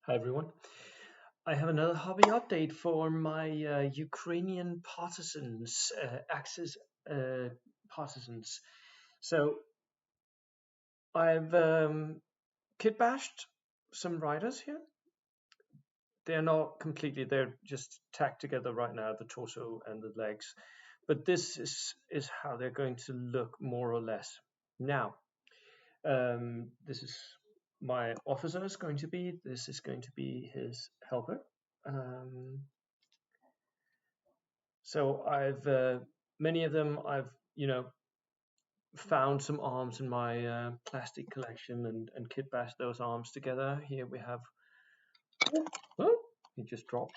Hi everyone. I have another hobby update for my Ukrainian partisans, Axis uh, partisans. So I've kit bashed some riders here. They're not completely, they're just tacked together right now, the torso and the legs. But this is how they're going to look more or less. Now, this is my officer is going to be, this is going to be his helper. Um, So I've many of them I've found some arms in my plastic collection and kit bashed those arms together. Here we have oh, he just dropped.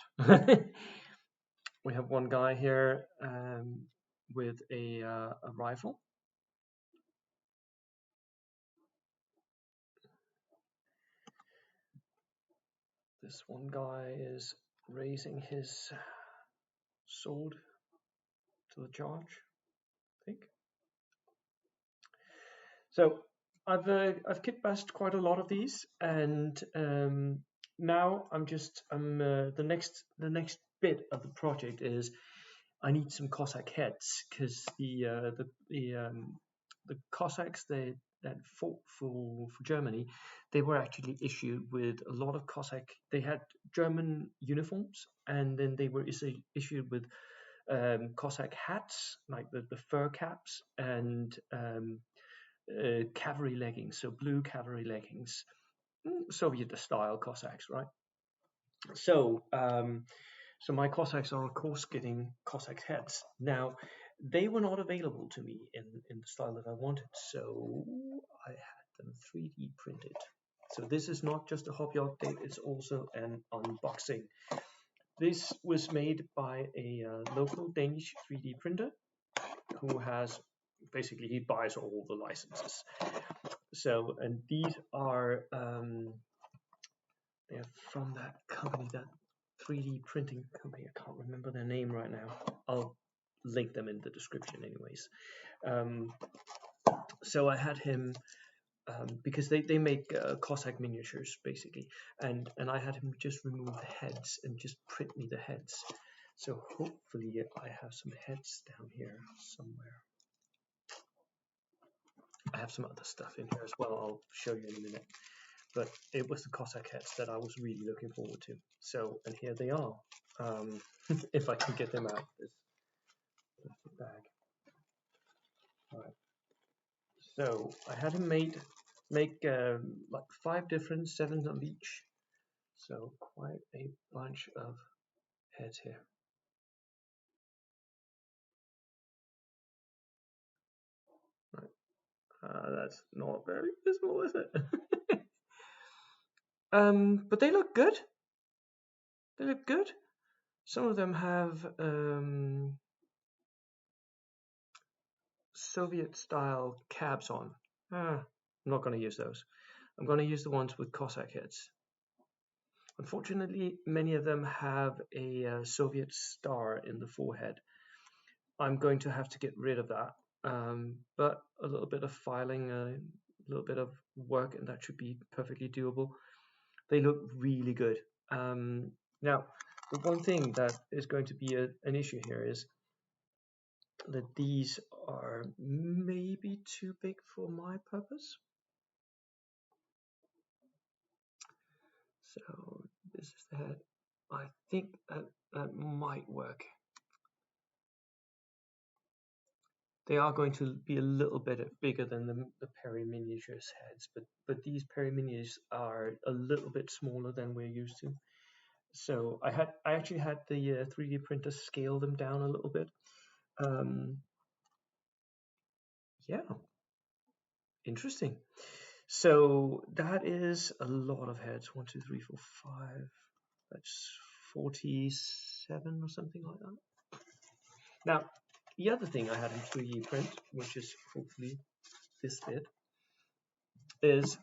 We have one guy here with a rifle. This one guy is raising his sword to the charge, I think. So I've kit bashed quite a lot of these, and now I'm the next bit of the project is I need some Cossack heads because the Cossacks that fought for Germany, they were actually issued with a lot of Cossack. They had German uniforms, and then they were issued with Cossack hats, like the fur caps, and cavalry leggings, so blue cavalry leggings, Soviet style Cossacks, right? So, so my Cossacks are of course getting Cossack heads. Now, they were not available to me in the style that I wanted, so I had them 3D printed. So this is not just a hobby update; it's also an unboxing. This was made by a local Danish 3D printer who has basically he buys all the licenses. So, and these are they're from that company, that 3D printing company. I can't remember their name right now. I'll link them in the description, anyways. Um, so I had him because they make Cossack miniatures basically, and I had him just remove the heads and just print me the heads. So hopefully I have some heads down here somewhere. I have some other stuff in here as well. I'll show you in a minute. But it was the Cossack heads that I was really looking forward to. So, and here they are. If I can get them out this plastic bag. All right. So I had him make like 5 different 7 of each. So quite a bunch of heads here. Right. That's not very visible, is it? But they look good. They look good. Some of them have Soviet style cabs on. I'm not going to use those. I'm going to use the ones with Cossack heads. Unfortunately, many of them have a Soviet star in the forehead. I'm going to have to get rid of that, but a little bit of filing, a little bit of work, and that should be perfectly doable. They look really good. Now, the one thing that is going to be an issue here is that these are maybe too big for my purpose. So this is the head. I think that might work. They are going to be a little bit bigger than the Perry miniatures heads, but these Perry minis are a little bit smaller than we're used to. So I actually had the 3D printer scale them down a little bit. Um, yeah, interesting. So that is a lot of heads. 1, 2, 3, 4, 5. That's 47 or something like that. Now, the other thing I had in 3D print, which is hopefully this bit, is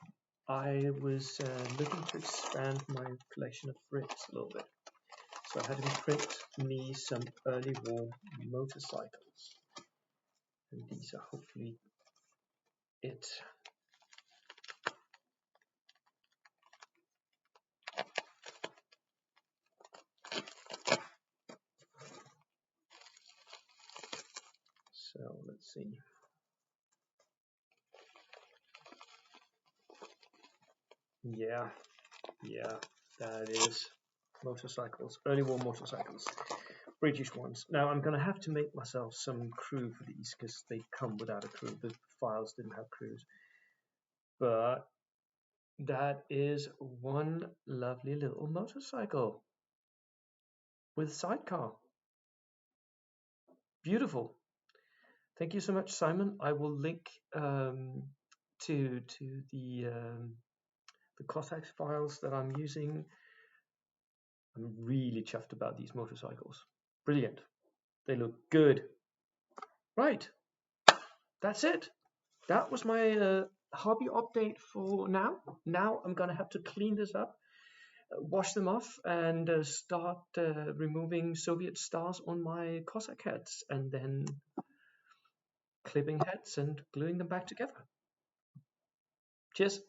I was looking to expand my collection of bricks a little bit. So I had him print me some early war motorcycles. And these are hopefully it. let's see. Yeah, that is motorcycles, early war motorcycles, British ones. Now I'm going to have to make myself some crew for these because they come without a crew. The files didn't have crews. But that is one lovely little motorcycle with sidecar. Beautiful. Thank you so much, Simon. I will link to the cossack files that I'm using. I'm really chuffed about these motorcycles. Brilliant. They look good. Right. That's it. That was my hobby update for now. Now I'm gonna have to clean this up, wash them off, and start removing Soviet stars on my cossack hats, and then clipping heads and gluing them back together. Cheers.